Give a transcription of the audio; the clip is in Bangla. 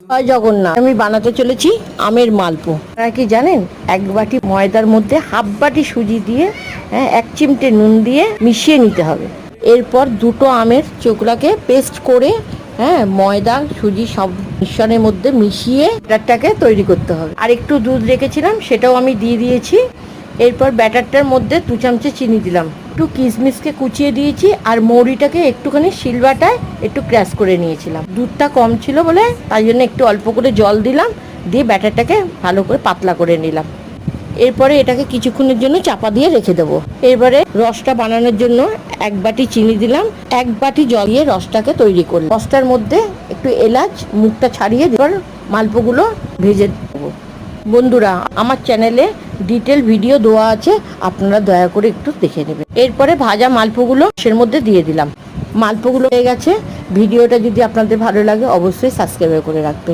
জয় জগন্নাথ। আমি বানাতে চলেছি আমের মালপো। আপনারা কি জানেন, এক বাটি ময়দার মধ্যে হাফ বাটি সুজি দিয়ে এক চিমটে নুন দিয়ে মিশিয়ে নিতে হবে। এরপর দুটো আমের চোকলাকে পেস্ট করে ময়দা সুজি সব মিশ্রণের মধ্যে মিশিয়ে ব্যাটারটাকে তৈরি করতে হবে। আর একটু দুধ রেখেছিলাম, সেটাও আমি দিয়ে দিয়েছি। এরপর ব্যাটারটার মধ্যে 2 চামচে চিনি দিলাম, একটু কিশমিশকে কুচিয়ে দিয়েছি, আর মৌরিটাকে একটুখানি শিলবাটায় একটু ক্র্যাশ করে নিয়েছিলাম। দুধটা কম ছিল বলে তাই জন্য একটু অল্প করে জল দিলাম, দিয়ে ব্যাটারটাকে ভালো করে পাতলা করে নিলাম। এরপরে এটাকে কিছুক্ষণের জন্য চাপা দিয়ে রেখে দেবো। এবারে রসটা বানানোর জন্য 1 বাটি চিনি দিলাম, 1 বাটি জল দিয়ে রসটাকে তৈরি করলাম। রসটার মধ্যে একটু এলাচ মুখটা ছাড়িয়ে এবার মালপোগুলো ভেজে দেবো। বন্ধুরা, আমার চ্যানেলে ডিটেল ভিডিও দেওয়া আছে, আপনারা দয়া করে একটু দেখে নেবেন। এরপরে ভাজা মালপোগুলো এর মধ্যে দিয়ে দিলাম। মালপোগুলো হয়ে গেছে। ভিডিওটা যদি আপনাদের ভালো লাগে অবশ্যই সাবস্ক্রাইব করে রাখবেন।